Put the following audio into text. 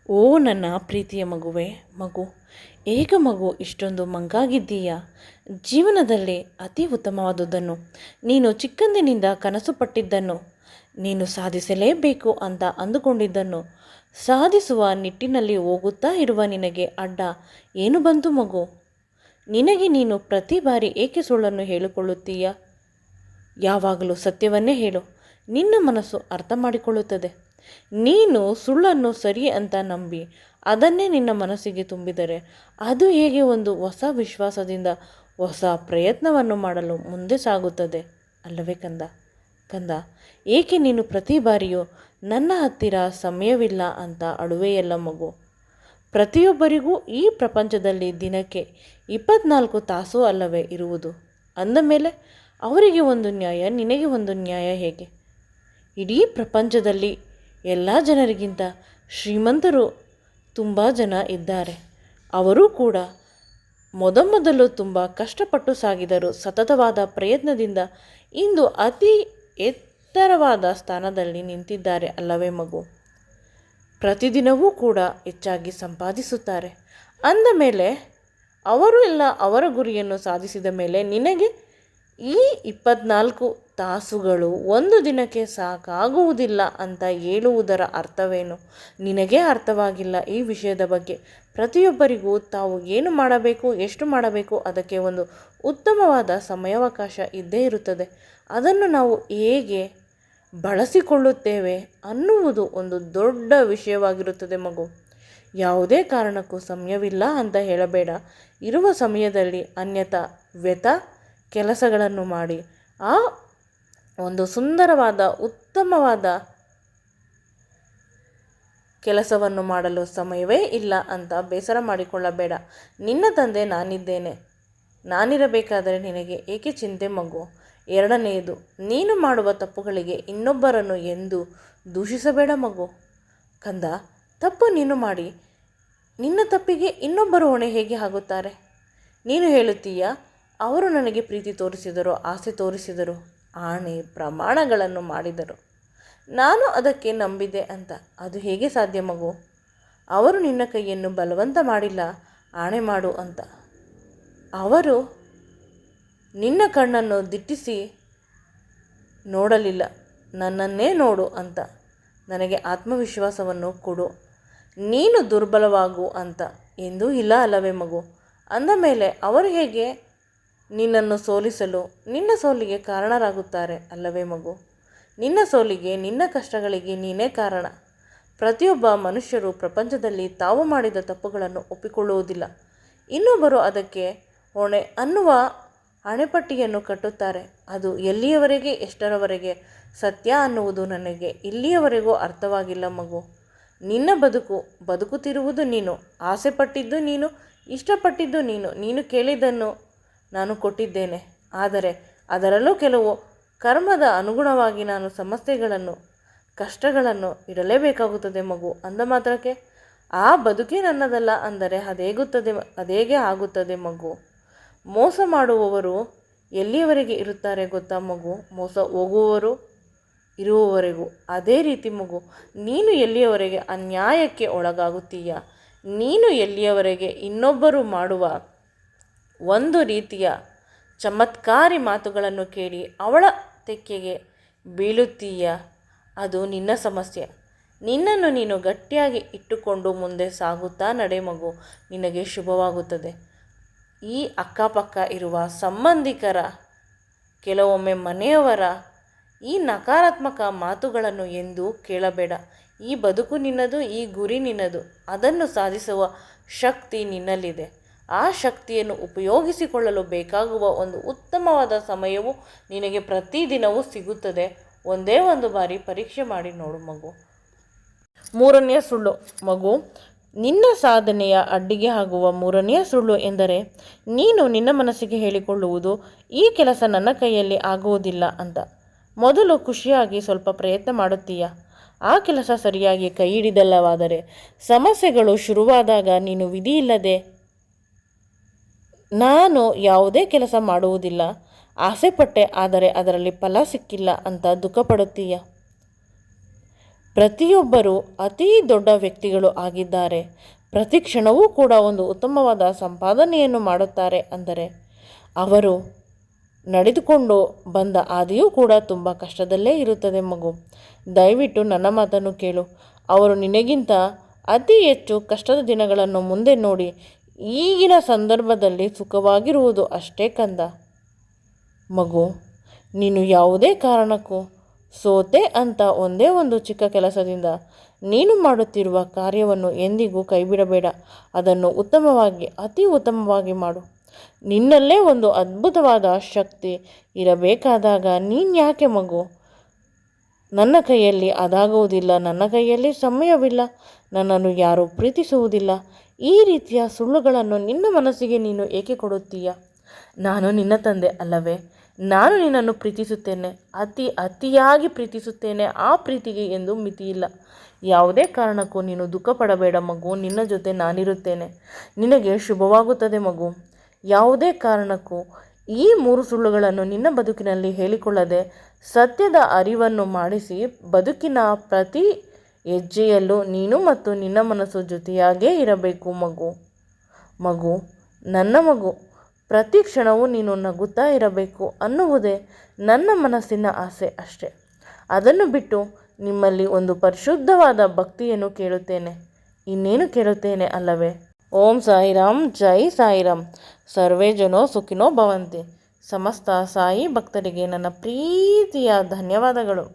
ಓ ನನ್ನ ಪ್ರೀತಿಯ ಮಗು, ಏಕ ಮಗು ಇಷ್ಟೊಂದು ಮಂಗಾಗಿದ್ದೀಯಾ? ಜೀವನದಲ್ಲಿ ಅತಿ ಉತ್ತಮವಾದುದನ್ನು, ನೀನು ಚಿಕ್ಕಂದಿನಿಂದ ಕನಸು ಪಟ್ಟಿದ್ದನ್ನು, ನೀನು ಸಾಧಿಸಲೇಬೇಕು ಅಂತ ಅಂದುಕೊಂಡಿದ್ದನ್ನು ಸಾಧಿಸುವ ನಿಟ್ಟಿನಲ್ಲಿ ಹೋಗುತ್ತಾ ಇರುವ ನಿನಗೆ ಅಡ್ಡ ಏನು ಬಂತು ಮಗು? ನಿನಗೆ ನೀನು ಪ್ರತಿ ಬಾರಿ ಏಕೆ ಸುಳ್ಳನ್ನು ಹೇಳಿಕೊಳ್ಳುತ್ತೀಯಾ? ಯಾವಾಗಲೂ ಸತ್ಯವನ್ನೇ ಹೇಳು, ನಿನ್ನ ಮನಸ್ಸು ಅರ್ಥ ಮಾಡಿಕೊಳ್ಳುತ್ತದೆ. ನೀನು ಸುಳ್ಳನ್ನು ಸರಿ ಅಂತ ನಂಬಿ ಅದನ್ನೇ ನಿನ್ನ ಮನಸ್ಸಿಗೆ ತುಂಬಿದರೆ ಅದು ಹೇಗೆ ಒಂದು ಹೊಸ ವಿಶ್ವಾಸದಿಂದ ಹೊಸ ಪ್ರಯತ್ನವನ್ನು ಮಾಡಲು ಮುಂದೆ ಸಾಗುತ್ತದೆ ಅಲ್ಲವೇ ಕಂದ? ಏಕೆ ನೀನು ಪ್ರತಿ ಬಾರಿಯೂ ನನ್ನ ಹತ್ತಿರ ಸಮಯವಿಲ್ಲ ಅಂತ ಅಳುವೆಯಲ್ಲ ಮಗು? ಪ್ರತಿಯೊಬ್ಬರಿಗೂ ಈ ಪ್ರಪಂಚದಲ್ಲಿ ದಿನಕ್ಕೆ 24 ತಾಸು ಅಲ್ಲವೇ ಇರುವುದು? ಅಂದ ಮೇಲೆ ಅವರಿಗೆ ಒಂದು ನ್ಯಾಯ, ನಿನಗೆ ಒಂದು ನ್ಯಾಯ ಹೇಗೆ? ಇಡೀ ಪ್ರಪಂಚದಲ್ಲಿ ಎಲ್ಲ ಜನರಿಗಿಂತ ಶ್ರೀಮಂತರು ತುಂಬ ಜನ ಇದ್ದಾರೆ. ಅವರೂ ಕೂಡ ಮೊದಲು ತುಂಬ ಕಷ್ಟಪಟ್ಟು ಸಾಗಿದರು. ಸತತವಾದ ಪ್ರಯತ್ನದಿಂದ ಇಂದು ಅತಿ ಎತ್ತರವಾದ ಸ್ಥಾನದಲ್ಲಿ ನಿಂತಿದ್ದಾರೆ ಅಲ್ಲವೇ ಮಗು? ಪ್ರತಿದಿನವೂ ಕೂಡ ಹೆಚ್ಚಾಗಿ ಸಂಪಾದಿಸುತ್ತಾರೆ. ಅಂದ ಮೇಲೆ ಅವರು ಎಲ್ಲ ಅವರ ಗುರಿಯನ್ನು ಸಾಧಿಸಿದ ಮೇಲೆ ನಿನಗೆ ಈ 24 ತಾಸುಗಳು ಒಂದು ದಿನಕ್ಕೆ ಸಾಕಾಗುವುದಿಲ್ಲ ಅಂತ ಹೇಳುವುದರ ಅರ್ಥವೇನು? ನಿನಗೇ ಅರ್ಥವಾಗಿಲ್ಲ ಈ ವಿಷಯದ ಬಗ್ಗೆ. ಪ್ರತಿಯೊಬ್ಬರಿಗೂ ತಾವು ಏನು ಮಾಡಬೇಕು, ಎಷ್ಟು ಮಾಡಬೇಕು, ಅದಕ್ಕೆ ಒಂದು ಉತ್ತಮವಾದ ಸಮಯಾವಕಾಶ ಇದ್ದೇ ಇರುತ್ತದೆ. ಅದನ್ನು ನಾವು ಹೇಗೆ ಬಳಸಿಕೊಳ್ಳುತ್ತೇವೆ ಅನ್ನುವುದು ಒಂದು ದೊಡ್ಡ ವಿಷಯವಾಗಿರುತ್ತದೆ ಮಗು. ಯಾವುದೇ ಕಾರಣಕ್ಕೂ ಸಮಯವಿಲ್ಲ ಅಂತ ಹೇಳಬೇಡ. ಇರುವ ಸಮಯದಲ್ಲಿ ಅನ್ಯಥಾ ಕೆಲಸಗಳನ್ನು ಮಾಡಿ ಆ ಒಂದು ಸುಂದರವಾದ ಉತ್ತಮವಾದ ಕೆಲಸವನ್ನು ಮಾಡಲು ಸಮಯವೇ ಇಲ್ಲ ಅಂತ ಬೇಸರ ಮಾಡಿಕೊಳ್ಳಬೇಡ. ನಿನ್ನ ತಂದೆ ನಾನಿದ್ದೇನೆ. ನಾನಿರಬೇಕಾದರೆ ನಿನಗೆ ಏಕೆ ಚಿಂತೆ ಮಗು? ಎರಡನೆಯದು, ನೀನು ಮಾಡುವ ತಪ್ಪುಗಳಿಗೆ ಇನ್ನೊಬ್ಬರನ್ನು ಎಂದು ದೂಷಿಸಬೇಡ ಮಗು. ಕಂದ, ತಪ್ಪು ನೀನು ಮಾಡಿ ನಿನ್ನ ತಪ್ಪಿಗೆ ಇನ್ನೊಬ್ಬರು ಹೊಣೆ ಹೇಗೆ ಆಗುತ್ತಾರೆ? ನೀನು ಹೇಳುತ್ತೀಯಾ, ಅವರು ನನಗೆ ಪ್ರೀತಿ ತೋರಿಸಿದರು, ಆಸೆ ತೋರಿಸಿದರು, ಆಣೆ ಪ್ರಮಾಣಗಳನ್ನು ಮಾಡಿದರು, ನಾನು ಅದಕ್ಕೆ ನಂಬಿದೆ ಅಂತ. ಅದು ಹೇಗೆ ಸಾಧ್ಯ ಮಗು? ಅವರು ನಿನ್ನ ಕೈಯನ್ನು ಬಲವಂತ ಮಾಡಿಲ್ಲ ಆಣೆ ಮಾಡು ಅಂತ. ಅವರು ನಿನ್ನ ಕಣ್ಣನ್ನು ದಿಟ್ಟಿಸಿ ನೋಡಲಿಲ್ಲ, ನನ್ನನ್ನೇ ನೋಡು ಅಂತ. ನನಗೆ ಆತ್ಮವಿಶ್ವಾಸವನ್ನು ಕೊಡು, ನೀನು ದುರ್ಬಲವಾಗು ಅಂತ ಎಂದೂ ಇಲ್ಲ ಅಲ್ಲವೇ ಮಗು? ಅಂದ ಮೇಲೆ ಅವರು ಹೇಗೆ ನಿನ್ನನ್ನು ಸೋಲಿಸಲು, ನಿನ್ನ ಸೋಲಿಗೆ ಕಾರಣರಾಗುತ್ತಾರೆ ಅಲ್ಲವೇ ಮಗು? ನಿನ್ನ ಸೋಲಿಗೆ, ನಿನ್ನ ಕಷ್ಟಗಳಿಗೆ ನೀನೇ ಕಾರಣ. ಪ್ರತಿಯೊಬ್ಬ ಮನುಷ್ಯರು ಪ್ರಪಂಚದಲ್ಲಿ ತಾವು ಮಾಡಿದ ತಪ್ಪುಗಳನ್ನು ಒಪ್ಪಿಕೊಳ್ಳುವುದಿಲ್ಲ. ಇನ್ನೊಬ್ಬರು ಅದಕ್ಕೆ ಹೊಣೆ ಅನ್ನುವ ಹಣೆಪಟ್ಟಿಯನ್ನು ಕಟ್ಟುತ್ತಾರೆ. ಅದು ಎಲ್ಲಿಯವರೆಗೆ, ಎಷ್ಟರವರೆಗೆ ಸತ್ಯ ಅನ್ನುವುದು ನನಗೆ ಇಲ್ಲಿಯವರೆಗೂ ಅರ್ಥವಾಗಿಲ್ಲ ಮಗು. ನಿನ್ನ ಬದುಕುತ್ತಿರುವುದು ನೀನು, ಆಸೆ ಪಟ್ಟಿದ್ದು ನೀನು, ಇಷ್ಟಪಟ್ಟಿದ್ದು ನೀನು, ನೀನು ಕೇಳಿದ್ದನ್ನು ನಾನು ಕೊಟ್ಟಿದ್ದೇನೆ. ಆದರೆ ಅದರಲ್ಲೂ ಕೆಲವು ಕರ್ಮದ ಅನುಗುಣವಾಗಿ ನಾನು ಸಮಸ್ಯೆಗಳನ್ನು, ಕಷ್ಟಗಳನ್ನು ಇಡಲೇಬೇಕಾಗುತ್ತದೆ ಮಗು. ಅಂದ ಮಾತ್ರಕ್ಕೆ ಆ ಬದುಕೇ ನನ್ನದಲ್ಲ ಅಂದರೆ ಅದೇಗೆ ಆಗುತ್ತದೆ ಮಗು? ಮೋಸ ಮಾಡುವವರು ಎಲ್ಲಿಯವರೆಗೆ ಇರುತ್ತಾರೆ ಗೊತ್ತಾ ಮಗು? ಮೋಸ ಹೋಗುವವರು ಇರುವವರೆಗೂ. ಅದೇ ರೀತಿ ಮಗು, ನೀನು ಎಲ್ಲಿಯವರೆಗೆ ಅನ್ಯಾಯಕ್ಕೆ ಒಳಗಾಗುತ್ತೀಯ, ನೀನು ಎಲ್ಲಿಯವರೆಗೆ ಇನ್ನೊಬ್ಬರು ಮಾಡುವ ಒಂದು ರೀತಿಯ ಚಮತ್ಕಾರಿ ಮಾತುಗಳನ್ನು ಕೇಳಿ ಅವಳ ತೆಕ್ಕೆಗೆ ಬೀಳುತ್ತೀಯ, ಅದು ನಿನ್ನ ಸಮಸ್ಯೆ. ನಿನ್ನನ್ನು ನೀನು ಗಟ್ಟಿಯಾಗಿ ಇಟ್ಟುಕೊಂಡು ಮುಂದೆ ಸಾಗುತ್ತಾ ನಡೆ ಮಗು, ನಿನಗೆ ಶುಭವಾಗುತ್ತದೆ. ಈ ಅಕ್ಕಪಕ್ಕ ಇರುವ ಸಂಬಂಧಿಕರ, ಕೆಲವೊಮ್ಮೆ ಮನೆಯವರ ಈ ನಕಾರಾತ್ಮಕ ಮಾತುಗಳನ್ನು ಎಂದೂ ಕೇಳಬೇಡ. ಈ ಬದುಕು ನಿನ್ನದು, ಈ ಗುರಿ ನಿನ್ನದು, ಅದನ್ನು ಸಾಧಿಸುವ ಶಕ್ತಿ ನಿನ್ನಲ್ಲಿದೆ. ಆ ಶಕ್ತಿಯನ್ನು ಉಪಯೋಗಿಸಿಕೊಳ್ಳಲು ಬೇಕಾಗುವ ಒಂದು ಉತ್ತಮವಾದ ಸಮಯವು ನಿನಗೆ ಪ್ರತಿದಿನವೂ ಸಿಗುತ್ತದೆ. ಒಂದೇ ಒಂದು ಬಾರಿ ಪರೀಕ್ಷೆ ಮಾಡಿ ನೋಡು ಮಗು. ಮೂರನೆಯ ಸುಳ್ಳು ಮಗು, ನಿನ್ನ ಸಾಧನೆಯ ಅಡ್ಡಿಗೆ ಆಗುವ ಮೂರನೆಯ ಸುಳ್ಳು ಎಂದರೆ ನೀನು ನಿನ್ನ ಮನಸ್ಸಿಗೆ ಹೇಳಿಕೊಳ್ಳುವುದು, ಈ ಕೆಲಸ ನನ್ನ ಕೈಯಲ್ಲಿ ಆಗುವುದಿಲ್ಲ ಅಂತ. ಮೊದಲು ಖುಷಿಯಾಗಿ ಸ್ವಲ್ಪ ಪ್ರಯತ್ನ ಮಾಡುತ್ತೀಯ. ಆ ಕೆಲಸ ಸರಿಯಾಗಿ ಕೈ ಹಿಡಿದಲ್ಲವಾದರೆ, ಸಮಸ್ಯೆಗಳು ಶುರುವಾದಾಗ ನೀನು ವಿಧಿಯಿಲ್ಲದೆ ನಾನು ಯಾವುದೇ ಕೆಲಸ ಮಾಡುವುದಿಲ್ಲ, ಆಸೆಪಟ್ಟೆ ಆದರೆ ಅದರಲ್ಲಿ ಫಲ ಸಿಕ್ಕಿಲ್ಲ ಅಂತ ದುಃಖಪಡುತ್ತೀಯ. ಪ್ರತಿಯೊಬ್ಬರೂ ಅತೀ ದೊಡ್ಡ ವ್ಯಕ್ತಿಗಳು ಆಗಿದ್ದಾರೆ. ಪ್ರತಿ ಕ್ಷಣವೂ ಕೂಡ ಒಂದು ಉತ್ತಮವಾದ ಸಂಪಾದನೆಯನ್ನು ಮಾಡುತ್ತಾರೆ. ಅಂದರೆ ಅವರು ನಡೆದುಕೊಂಡು ಬಂದ ಹಾದಿಯೂ ಕೂಡ ತುಂಬ ಕಷ್ಟದಲ್ಲೇ ಇರುತ್ತದೆ ಮಗು. ದಯವಿಟ್ಟು ನನ್ನ ಮಾತನ್ನು ಕೇಳು. ಅವರು ನಿನಗಿಂತ ಅತಿ ಹೆಚ್ಚು ಕಷ್ಟದ ದಿನಗಳನ್ನು ಮುಂದೆ ನೋಡಿ ಈಗಿನ ಸಂದರ್ಭದಲ್ಲಿ ಸುಖವಾಗಿರುವುದು ಅಷ್ಟೇ ಕಂದ. ಮಗು, ನೀನು ಯಾವುದೇ ಕಾರಣಕ್ಕೂ ಸೋತೆ ಅಂತ ಒಂದೇ ಒಂದು ಚಿಕ್ಕ ಕೆಲಸದಿಂದ ನೀನು ಮಾಡುತ್ತಿರುವ ಕಾರ್ಯವನ್ನು ಎಂದಿಗೂ ಕೈಬಿಡಬೇಡ. ಅದನ್ನು ಉತ್ತಮವಾಗಿ, ಅತಿ ಉತ್ತಮವಾಗಿ ಮಾಡು. ನಿನ್ನಲ್ಲೇ ಒಂದು ಅದ್ಭುತವಾದ ಶಕ್ತಿ ಇರಬೇಕಾದಾಗ ನೀನು ಯಾಕೆ ಮಗು, ನನ್ನ ಕೈಯಲ್ಲಿ ಅದಾಗುವುದಿಲ್ಲ, ನನ್ನ ಕೈಯಲ್ಲಿ ಸಮಯವಿಲ್ಲ, ನನ್ನನ್ನು ಯಾರೂ ಪ್ರೀತಿಸುವುದಿಲ್ಲ, ಈ ರೀತಿಯ ಸುಳ್ಳುಗಳನ್ನು ನಿನ್ನ ಮನಸ್ಸಿಗೆ ನೀನು ಏಕೆ ಕೊಡುತ್ತೀಯ? ನಾನು ನಿನ್ನ ತಂದೆ ಅಲ್ಲವೇ? ನಾನು ನಿನ್ನನ್ನು ಪ್ರೀತಿಸುತ್ತೇನೆ, ಅತಿಯಾಗಿ ಪ್ರೀತಿಸುತ್ತೇನೆ. ಆ ಪ್ರೀತಿಗೆ ಎಂದು ಮಿತಿಯಿಲ್ಲ. ಯಾವುದೇ ಕಾರಣಕ್ಕೂ ನೀನು ದುಃಖ ಪಡಬೇಡ ಮಗು. ನಿನ್ನ ಜೊತೆ ನಾನಿರುತ್ತೇನೆ. ನಿನಗೆ ಶುಭವಾಗುತ್ತದೆ ಮಗು. ಯಾವುದೇ ಕಾರಣಕ್ಕೂ ಈ 3 ಸುಳ್ಳುಗಳನ್ನು ನಿನ್ನ ಬದುಕಿನಲ್ಲಿ ಹೇಳಿಕೊಳ್ಳದೆ ಸತ್ಯದ ಅರಿವನ್ನು ಮಾಡಿಸಿ ಬದುಕಿನ ಪ್ರತಿ ಹೆಜ್ಜೆಯಲ್ಲೂ ನೀನು ಮತ್ತು ನಿನ್ನ ಮನಸ್ಸು ಜೊತೆಯಾಗೇ ಇರಬೇಕು ಮಗು. ಮಗು, ನನ್ನ ಮಗು, ಪ್ರತಿ ಕ್ಷಣವೂ ನೀನು ನಗುತ್ತಾ ಇರಬೇಕು ಅನ್ನುವುದೇ ನನ್ನ ಮನಸ್ಸಿನ ಆಸೆ ಅಷ್ಟೆ. ಅದನ್ನು ಬಿಟ್ಟು ನಿಮ್ಮಲ್ಲಿ ಒಂದು ಪರಿಶುದ್ಧವಾದ ಭಕ್ತಿಯನ್ನು ಕೇಳುತ್ತೇನೆ. ಇನ್ನೇನು ಕೇಳುತ್ತೇನೆ ಅಲ್ಲವೇ? ಓಂ ಸಾಯಿರಾಮ್, ಜೈ ಸಾಯಿರಾಮ್. ಸರ್ವೇ ಜನೋ ಸುಖಿನೋ ಭವಂತಿ. ಸಮಸ್ತ ಸಾಯಿ ಭಕ್ತರಿಗೆ ನನ್ನ ಪ್ರೀತಿಯ ಧನ್ಯವಾದಗಳು.